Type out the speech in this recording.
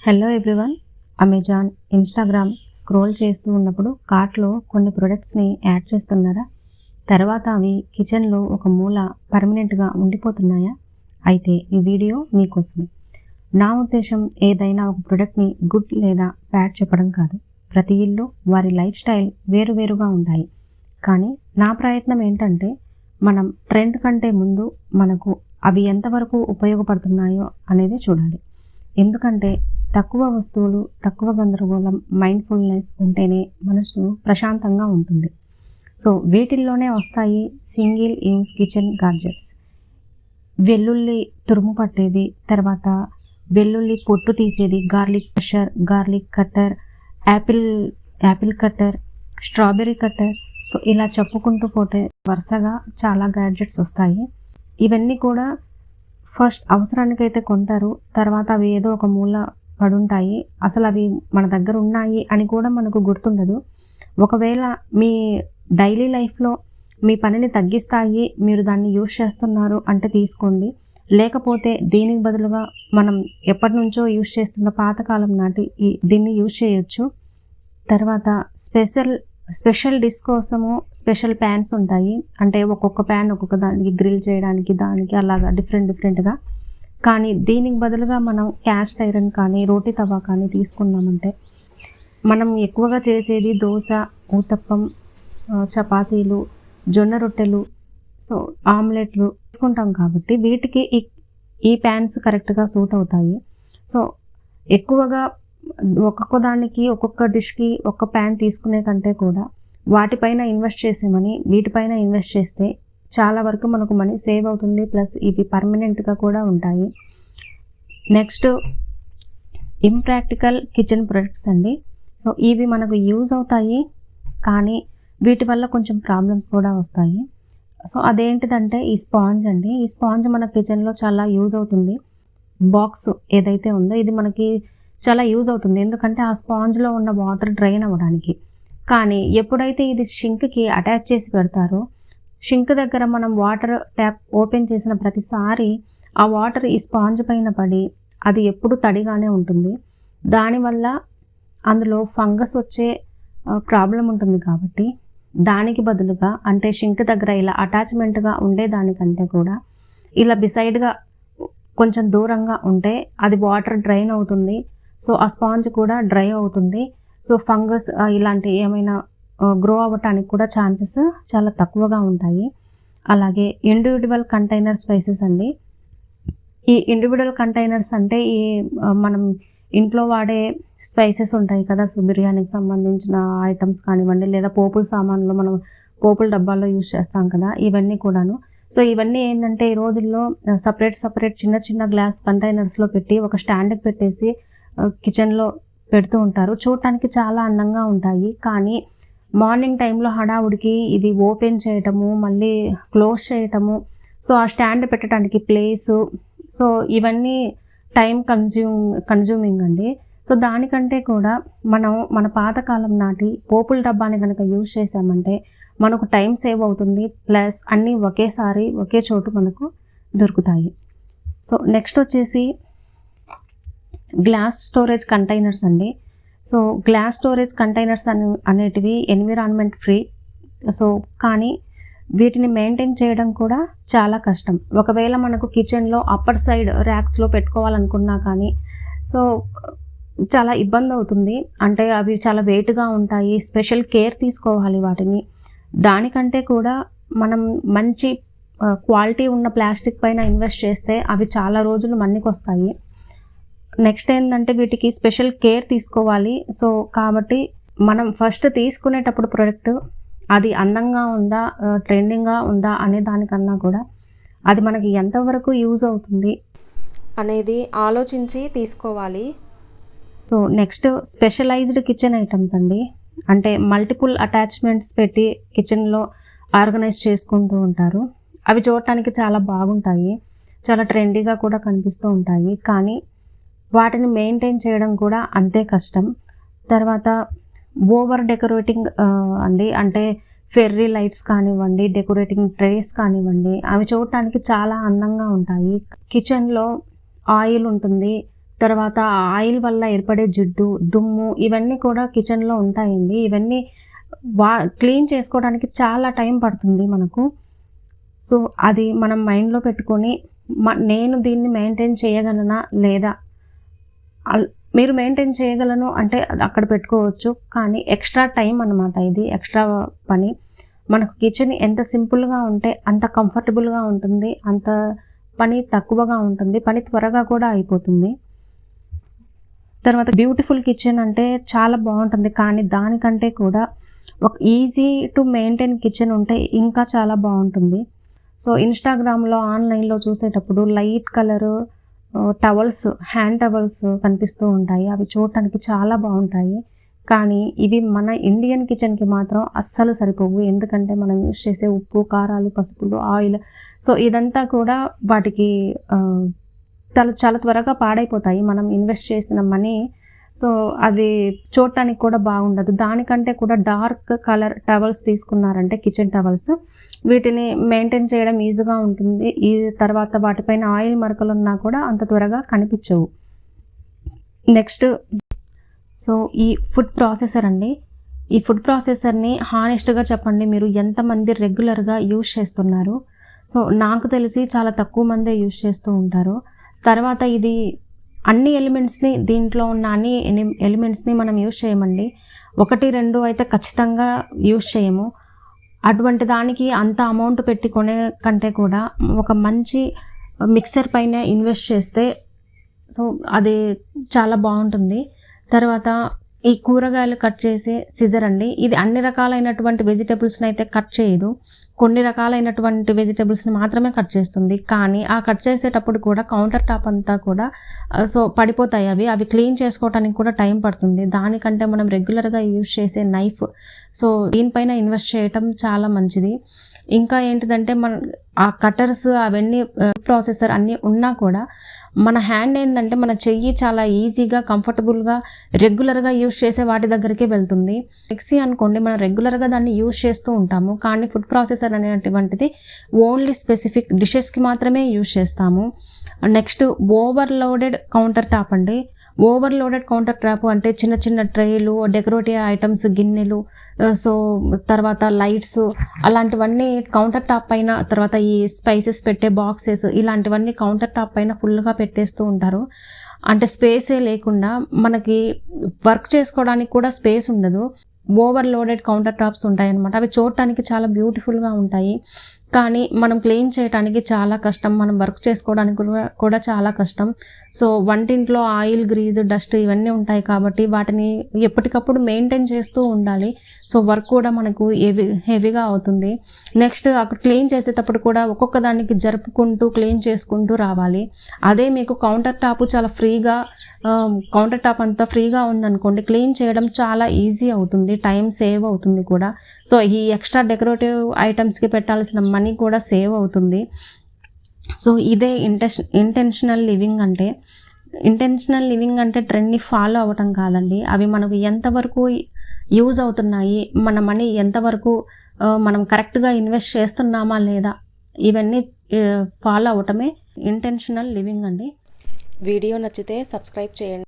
Hello everyone. Amazon, Instagram scroll చేస్తూ ఉన్నప్పుడు కార్ట్లో కొన్ని ప్రొడక్ట్స్ని యాడ్ చేస్తున్నారా? తర్వాత అవి కిచెన్లో ఒక మూల పర్మనెంట్గా ఉండిపోతున్నాయా? అయితే ఈ వీడియో మీకోసమే. నా ఉద్దేశం ఏదైనా ఒక ప్రొడక్ట్ని గుడ్ లేదా బ్యాడ్ చెప్పడం కాదు. ప్రతి ఇల్లు వారి లైఫ్ స్టైల్ వేరువేరుగా ఉంటాయి. కానీ నా ప్రయత్నం ఏంటంటే మనం ట్రెండ్ కంటే ముందు మనకు అవి ఎంతవరకు ఉపయోగపడుతున్నాయో అనేది చూడాలి. ఎందుకంటే తక్కువ వస్తువులు, తక్కువ గందరగోళం, మైండ్ఫుల్నెస్ ఉంటేనే మనసు ప్రశాంతంగా ఉంటుంది. సో వీటిల్లోనే వస్తాయి సింగిల్ యూజ్ కిచెన్ గాడ్జెట్స్. వెల్లుల్లి తురుము పట్టేది, తర్వాత వెల్లుల్లి పొట్టు తీసేది, garlic crusher, garlic cutter, Apple cutter, strawberry cutter. So ఇలా చెప్పుకుంటూ పోతే వరుసగా చాలా గ్యాడ్జెట్స్ వస్తాయి. ఇవన్నీ కూడా ఫస్ట్ అవసరానికైతే కొంటారు, తర్వాత అవి ఏదో ఒక మూల పడుంటాయి. అసలు అవి మన దగ్గర ఉన్నాయి అని కూడా మనకు గుర్తుండదు. ఒకవేళ మీ డైలీ లైఫ్లో మీ పనిని తగ్గిస్తాయి, మీరు దాన్ని యూజ్ చేస్తున్నారు అంటే తీసుకోండి. లేకపోతే దీనికి బదులుగా మనం ఎప్పటి నుంచో యూజ్ చేస్తున్న పాతకాలం నాటి దీన్ని యూజ్ చేయొచ్చు. తర్వాత స్పెషల్ డిష్ కోసము స్పెషల్ ప్యాన్స్ ఉంటాయి. అంటే ఒక్కొక్క ప్యాన్ ఒక్కొక్క దానికి గ్రిల్ చేయడానికి, దానికి అలాగా డిఫరెంట్గా. కానీ దీనికి బదులుగా మనం క్యాస్ట్ ఐరన్ కానీ రోటీ తవా కానీ తీసుకున్నామంటే, మనం ఎక్కువగా చేసేది దోశ, ఊతప్పం, చపాతీలు, జొన్న రొట్టెలు, సో ఆమ్లెట్లు తీసుకుంటాం కాబట్టి వీటికి ఈ ప్యాన్స్ కరెక్ట్గా సూట్ అవుతాయి. సో ఎక్కువగా ఒక్కొక్క దానికి ఒక్కొక్క డిష్కి ఒక్క ప్యాన్ తీసుకునే కంటే కూడా వాటిపైన ఇన్వెస్ట్ చేసామని వీటిపైన ఇన్వెస్ట్ చేస్తే చాలా వరకు మనకు మనీ సేవ్ అవుతుంది. ప్లస్ ఇవి పర్మనెంట్గా కూడా ఉంటాయి. నెక్స్ట్ ఇంప్రాక్టికల్ కిచెన్ ప్రొడక్ట్స్ అండి. సో ఇవి మనకు యూజ్ అవుతాయి, కానీ వీటి వల్ల కొంచెం ప్రాబ్లమ్స్ కూడా వస్తాయి. సో అదేంటిదంటే ఈ స్పాంజ్ అండి. ఈ స్పాంజ్ మన కిచెన్లో చాలా యూజ్ అవుతుంది. బాక్స్ ఏదైతే ఉందో ఇది మనకి చాలా యూజ్ అవుతుంది, ఎందుకంటే ఆ స్పాంజ్లో ఉన్న వాటర్ డ్రైన్ అవ్వడానికి. కానీ ఎప్పుడైతే ఇది షింక్కి అటాచ్ చేసి పెడతారో, షింక్ దగ్గర మనం వాటర్ ట్యాప్ ఓపెన్ చేసిన ప్రతిసారి ఆ వాటర్ ఈ స్పాంజ్ పైన పడి అది ఎప్పుడు తడిగానే ఉంటుంది. దానివల్ల అందులో ఫంగస్ వచ్చే ప్రాబ్లం ఉంటుంది. కాబట్టి దానికి బదులుగా, అంటే షింక్ దగ్గర ఇలా అటాచ్మెంట్గా ఉండేదానికంటే కూడా ఇలా బిసైడ్గా కొంచెం దూరంగా ఉంటే అది వాటర్ డ్రైన్ అవుతుంది. సో ఆ స్పాంజ్ కూడా డ్రై అవుతుంది. సో ఫంగస్ ఇలాంటి ఏమైనా గ్రో అవ్వటానికి కూడా ఛాన్సెస్ చాలా తక్కువగా ఉంటాయి. అలాగే ఇండివిజువల్ కంటైనర్ స్పైసెస్ అండి. ఈ ఇండివిజువల్ కంటైనర్స్ అంటే మనం ఇంట్లో వాడే స్పైసెస్ ఉంటాయి కదా. సో బిర్యానీకి సంబంధించిన ఐటమ్స్ కానివ్వండి, లేదా పోపుల సామాన్లు మనం పోపుల డబ్బాల్లో యూజ్ చేస్తాం కదా, ఇవన్నీ కూడాను. సో ఇవన్నీ ఏంటంటే ఈ రోజుల్లో సపరేట్ చిన్న గ్లాస్ కంటైనర్స్లో పెట్టి ఒక స్టాండ్కి పెట్టేసి కిచెన్లో పెడుతూ ఉంటారు. చూడటానికి చాలా అందంగా ఉంటాయి, కానీ మార్నింగ్ టైంలో హడావుడికి ఇది ఓపెన్ చేయటము, మళ్ళీ క్లోజ్ చేయటము, సో ఆ స్టాండ్ పెట్టడానికి ప్లేసు, సో ఇవన్నీ టైం కన్జ్యూమింగ్ అండి. సో దానికంటే కూడా మనం మన పాతకాలం నాటి పోపుల డబ్బాని కనుక యూజ్ చేసామంటే మనకు టైం సేవ్ అవుతుంది. ప్లస్ అన్నీ ఒకేసారి ఒకే చోటు మనకు దొరుకుతాయి. సో నెక్స్ట్ వచ్చేసి గ్లాస్ స్టోరేజ్ కంటైనర్స్ అండి. సో గ్లాస్ స్టోరేజ్ కంటైనర్స్ అనేటివి ఎన్విరాన్మెంట్ ఫ్రీ. సో కానీ వీటిని మెయింటైన్ చేయడం కూడా చాలా కష్టం. ఒకవేళ మనకు కిచెన్లో అప్పర్ సైడ్ ర్యాక్స్లో పెట్టుకోవాలనుకున్నా కానీ సో చాలా ఇబ్బంది అవుతుంది. అంటే అవి చాలా వెయిట్గా ఉంటాయి, స్పెషల్ కేర్ తీసుకోవాలి వాటిని. దానికంటే కూడా మనం మంచి క్వాలిటీ ఉన్న ప్లాస్టిక్ పైన ఇన్వెస్ట్ చేస్తే అవి చాలా రోజులు మన్నికొస్తాయి. నెక్స్ట్ ఏంటంటే వీటికి స్పెషల్ కేర్ తీసుకోవాలి. సో కాబట్టి మనం ఫస్ట్ తీసుకునేటప్పుడు ప్రోడక్ట్ అది అందంగా ఉందా, ట్రెండింగ్గా ఉందా అనే దానికన్నా కూడా అది మనకి ఎంతవరకు యూజ్ అవుతుంది అనేది ఆలోచించి తీసుకోవాలి. So next specialised kitchen items అండి. అంటే మల్టిపుల్ అటాచ్మెంట్స్ పెట్టి కిచెన్లో ఆర్గనైజ్ చేసుకుంటూ ఉంటారు. అవి చూడటానికి చాలా బాగుంటాయి, చాలా ట్రెండీగా కూడా కనిపిస్తూ ఉంటాయి, కానీ వాటిని మెయింటైన్ చేయడం కూడా అంతే కష్టం. తర్వాత ఓవర్ డెకరేటింగ్ అండి. అంటే ఫెర్రీ లైట్స్ కానివ్వండి, డెకరేటింగ్ ట్రేస్ కానివ్వండి, అవి చూడటానికి చాలా అందంగా ఉంటాయి. కిచెన్లో ఆయిల్ ఉంటుంది, తర్వాత ఆయిల్ వల్ల ఏర్పడే జిడ్డు, దుమ్ము ఇవన్నీ కూడా కిచెన్లో ఉంటాయండి. ఇవన్నీ క్లీన్ చేసుకోవడానికి చాలా టైం పడుతుంది మనకు. సో అది మనం మైండ్లో పెట్టుకొని నేను దీన్ని మెయింటైన్ చేయగలనా లేదా, మీరు మెయింటైన్ చేయగలను అంటే అక్కడ పెట్టుకోవచ్చు. కానీ ఎక్స్ట్రా టైం అన్నమాట, ఇది ఎక్స్ట్రా పని. మనకు కిచెన్ ఎంత సింపుల్గా ఉంటే అంత కంఫర్టబుల్గా ఉంటుంది, అంత పని తక్కువగా ఉంటుంది, పని త్వరగా కూడా అయిపోతుంది. తర్వాత బ్యూటిఫుల్ కిచెన్ అంటే చాలా బాగుంటుంది, కానీ దానికంటే కూడా ఒక ఈజీ టు మెయింటైన్ కిచెన్ ఉంటే ఇంకా చాలా బాగుంటుంది. సో ఇన్స్టాగ్రామ్లో ఆన్లైన్లో చూసేటప్పుడు light colour towels, hand towels కనిపిస్తూ ఉంటాయి. అవి చూడటానికి చాలా బాగుంటాయి, కానీ ఇవి మన ఇండియన్ కిచెన్కి మాత్రం అస్సలు సరిపోవు. ఎందుకంటే మనం యూజ్ చేసే ఉప్పు, కారాలు, పసుపులు, ఆయిల్, సో ఇదంతా కూడా వాటికి చాలా త్వరగా పాడైపోతాయి. మనం ఇన్వెస్ట్ చేసిన మనీ, సో అది చూడటానికి కూడా బాగుండదు. దానికంటే కూడా డార్క్ కలర్ టవల్స్ తీసుకున్నారంటే కిచెన్ టవల్స్, వీటిని మెయింటైన్ చేయడం ఈజీగా ఉంటుంది. ఈ తర్వాత వాటిపైన ఆయిల్ మరకలు ఉన్నా కూడా అంత త్వరగా కనిపించవు. నెక్స్ట్, సో ఈ ఫుడ్ ప్రాసెసర్ అండి. ఈ ఫుడ్ ప్రాసెసర్ని హానెస్ట్గా చెప్పండి, మీరు ఎంతమంది రెగ్యులర్గా యూజ్ చేస్తున్నారు? సో నాకు తెలిసి చాలా తక్కువ మందే యూజ్ చేస్తూ ఉంటారు. తర్వాత ఇది అన్ని ఎలిమెంట్స్ని, దీంట్లో ఉన్న అన్ని ఎలిమెంట్స్ని మనం యూజ్ చేయమండి. 1, 2 అయితే ఖచ్చితంగా యూజ్ చేయము. అటువంటి దానికి అంత అమౌంట్ పెట్టి కొనే కంటే కూడా ఒక మంచి మిక్సర్ పైన ఇన్వెస్ట్ చేస్తే సో అది చాలా బాగుంటుంది. తర్వాత ఈ కూరగాయలు కట్ చేసే సిజర్ అండి. ఇది అన్ని రకాలైనటువంటి వెజిటేబుల్స్ని అయితే కట్ చేయదు, కొన్ని రకాలైనటువంటి వెజిటేబుల్స్ని మాత్రమే కట్ చేస్తుంది. కానీ ఆ కట్ చేసేటప్పుడు కూడా కౌంటర్ టాప్ అంతా కూడా సో పడిపోతాయి. అవి క్లీన్ చేసుకోవడానికి కూడా టైం పడుతుంది. దానికంటే మనం రెగ్యులర్గా యూజ్ చేసే నైఫ్, సో దీనిపైన ఇన్వెస్ట్ చేయటం చాలా మంచిది. ఇంకా ఏంటిదంటే ఆ కటర్స్ అవన్నీ ప్రాసెసర్ అన్నీ ఉన్నా కూడా మన హ్యాండ్ ఏంటంటే మన చెయ్యి చాలా ఈజీగా, కంఫర్టబుల్గా రెగ్యులర్గా యూజ్ చేసే వాటి దగ్గరికి వెళ్తుంది. మిక్సీ అనుకోండి, మనం రెగ్యులర్గా దాన్ని యూజ్ చేస్తూ ఉంటాము, కానీ ఫుడ్ ప్రాసెసర్ అనేటువంటిది ఓన్లీ స్పెసిఫిక్ డిషెస్కి మాత్రమే యూజ్ చేస్తాము. నెక్స్ట్, ఓవర్లోడెడ్ కౌంటర్ టాప్ అండి. ఓవర్లోడెడ్ కౌంటర్ టాప్ అంటే చిన్న చిన్న ట్రేలు, డెకరేటివ్ ఐటమ్స్, గిన్నెలు, సో తర్వాత లైట్స్, అలాంటివన్నీ కౌంటర్ టాప్ పైన, తర్వాత ఈ స్పైసెస్ పెట్టే బాక్సెస్, ఇలాంటివన్నీ కౌంటర్ టాప్ పైన ఫుల్గా పెట్టేస్తూ ఉంటారు. అంటే స్పేసే లేకుండా మనకి వర్క్ చేసుకోవడానికి కూడా స్పేస్ ఉండదు. ఓవర్లోడెడ్ కౌంటర్ టాప్స్ ఉంటాయన్నమాట. అవి చూడటానికి చాలా బ్యూటిఫుల్గా ఉంటాయి, కానీ మనం క్లీన్ చేయడానికి చాలా కష్టం, మనం వర్క్ చేసుకోవడానికి కూడా చాలా కష్టం. సో వంటింట్లో ఆయిల్, గ్రీజ్, డస్ట్ ఇవన్నీ ఉంటాయి కాబట్టి వాటిని ఎప్పటికప్పుడు మెయింటైన్ చేస్తూ ఉండాలి. సో వర్క్ కూడా మనకు హెవీగా అవుతుంది. నెక్స్ట్, అక్కడ క్లీన్ చేసేటప్పుడు కూడా ఒక్కొక్క దానికి జరుపుకుంటూ క్లీన్ చేసుకుంటూ రావాలి. అదే మీకు కౌంటర్ టాప్ చాలా ఫ్రీగా, కౌంటర్ టాప్ అంతా ఫ్రీగా ఉందనుకోండి, క్లీన్ చేయడం చాలా ఈజీ అవుతుంది, టైం సేవ్ అవుతుంది కూడా. సో ఈ ఎక్స్ట్రా డెకరేటివ్ ఐటమ్స్కి పెట్టాల్సిన మనీ కూడా సేవ్ అవుతుంది. సో ఇదే ఇంటెన్షనల్ లివింగ్ అంటే. ఇంటెన్షనల్ లివింగ్ అంటే ట్రెండ్ని ఫాలో అవ్వటం కాదండి, అవి మనకు ఎంతవరకు యూజ్ అవుతున్నాయి, మన మనీ ఎంతవరకు మనం కరెక్ట్గా ఇన్వెస్ట్ చేస్తున్నామా లేదా, ఇవన్నీ ఫాలో అవ్వటమే ఇంటెన్షనల్ లివింగ్ అండి. వీడియో నచ్చితే సబ్స్క్రైబ్ చేయండి.